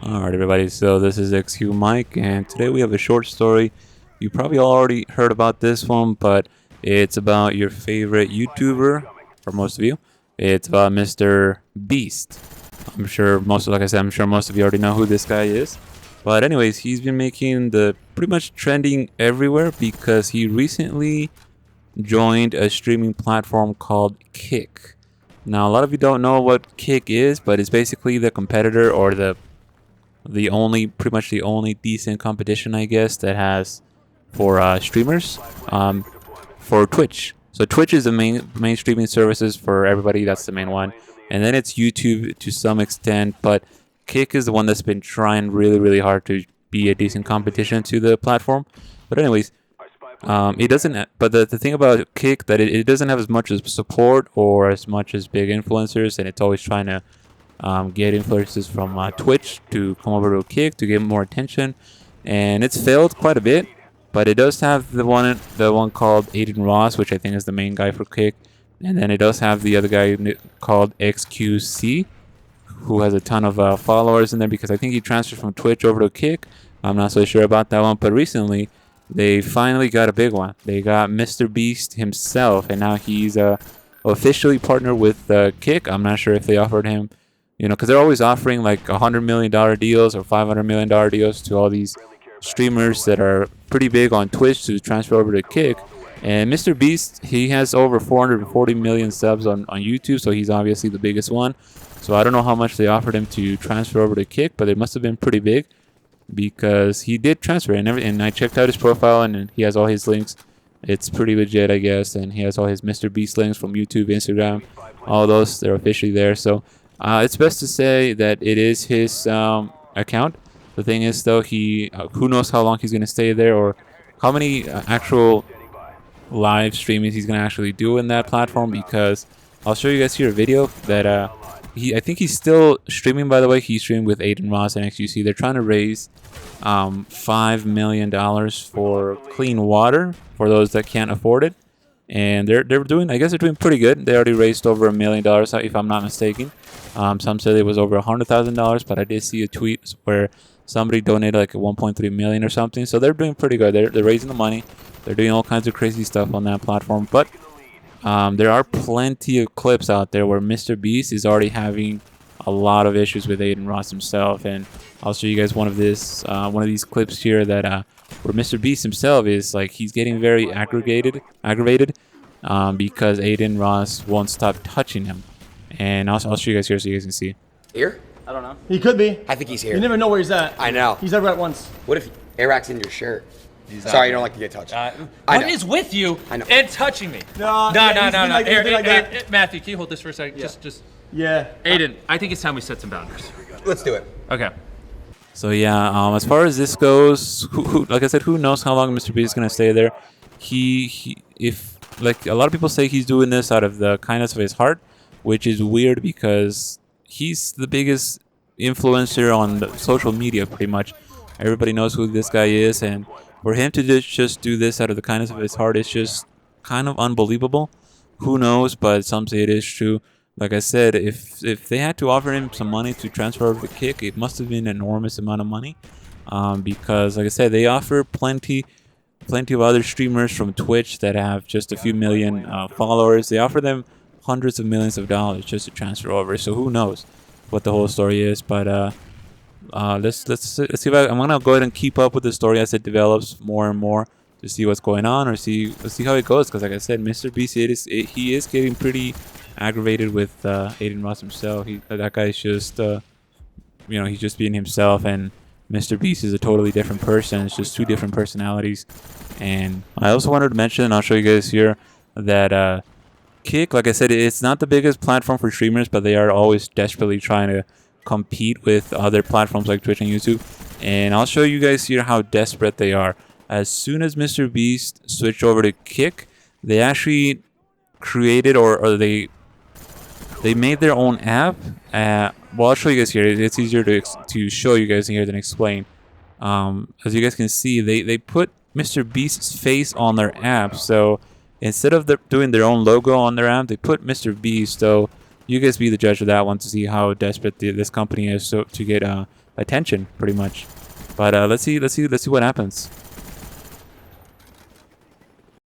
Alright everybody, so this is xQmike and today we have a short story. You probably already heard about this one, but it's about your favorite YouTuber, for most of you. It's about Mr. Beast. Like I said, I'm sure most of you already know who this guy is. But anyways, he's been making the pretty much trending everywhere because he recently joined a streaming platform called Kick. Now, a lot of you don't know what Kick is, but it's basically the competitor or pretty much the only decent competition, I guess, that has for streamers for Twitch. So Twitch is the main streaming services for everybody. That's the main one, and then it's YouTube to some extent. But Kick is the one that's been trying really hard to be a decent competition to the platform. But anyways, it doesn't. But the thing about Kick that it doesn't have as much as support or as much as big influencers, and it's always trying to get influencers from Twitch to come over to Kick to get more attention, and it's failed quite a bit. But it does have the one called Aiden Ross, which I think is the main guy for Kick, and then it does have the other guy called XQC, who has a ton of followers in there because I think he transferred from Twitch over to Kick. I'm not so sure about that one, but recently they finally got a big one. They got Mr. Beast himself, and now he's officially partnered with Kick. I'm not sure if they offered him, because they're always offering like $100 million deals or $500 million deals to all these streamers that are pretty big on Twitch to transfer over to Kick. And Mr. Beast, he has over 440 million subs on YouTube, so he's obviously the biggest one. So I don't know how much they offered him to transfer over to Kick, but it must have been pretty big because he did transfer. And I checked out his profile, and he has all his links. It's pretty legit, I guess. And he has all his Mr. Beast links from YouTube, Instagram, all those. They're officially there. So it's best to say that it is his account. The thing is, though, who knows how long he's going to stay there or how many actual live streamings he's going to actually do in that platform, because I'll show you guys here a video that I think he's still streaming, by the way. He's streaming with Aiden Ross and XQC. They're trying to raise $5 million for clean water for those that can't afford it. And they're doing, I guess they're doing pretty good. They already raised over $1 million, if I'm not mistaken. Some said it was over $100,000, but I did see a tweet where somebody donated like 1.3 million or something. So they're doing pretty good. They're raising the money. They're doing all kinds of crazy stuff on that platform. But there are plenty of clips out there where Mr. Beast is already having a lot of issues with Aiden Ross himself, and I'll show you guys one of these clips here that where Mr. Beast himself is like he's getting very aggravated because Aiden Ross won't stop touching him, and I'll show you guys here so you guys can see. Here? I don't know. He could be. I think he's here. You never know where he's at. I know. He's ever at once. What if Airrack's in your shirt? Sorry, you don't like to get touched. What is with you and touching me? No. Matthew, can you hold this for a second? Yeah. Just. Yeah. Aiden, I think it's time we set some boundaries. Let's do it. Okay. So yeah, as far as this goes, like I said, who knows how long Mr. Beast is gonna stay there? If like a lot of people say he's doing this out of the kindness of his heart, which is weird because he's the biggest influencer on the social media, pretty much. Everybody knows who this guy is, and for him to just do this out of the kindness of his heart is just kind of unbelievable. Who knows? But some say it is true. Like I said, if they had to offer him some money to transfer over to Kick, it must have been an enormous amount of money, because like I said, they offer plenty of other streamers from Twitch that have just a few million followers. They offer them hundreds of millions of dollars just to transfer over. So who knows what the whole story is? But let's see if I'm gonna go ahead and keep up with the story as it develops more and more to see what's going on, or let's see how it goes. Because like I said, Mr. Beast he is getting pretty aggravated with Aiden Ross himself. That guy's just he's just being himself, and Mr. Beast is a totally different person. It's just two different personalities. And I also wanted to mention, and I'll show you guys here, that Kick, like I said, it's not the biggest platform for streamers, but they are always desperately trying to compete with other platforms like Twitch and YouTube. And I'll show you guys here how desperate they are. As soon as Mr. Beast switched over to Kick, they actually created or they made their own app. Well, I'll show you guys here. It's easier to show you guys here than explain. As you guys can see, they put Mr. Beast's face on their app. So instead of doing their own logo on their app, they put Mr. Beast. So you guys be the judge of that one to see how desperate this company is to get attention, pretty much. But let's see what happens.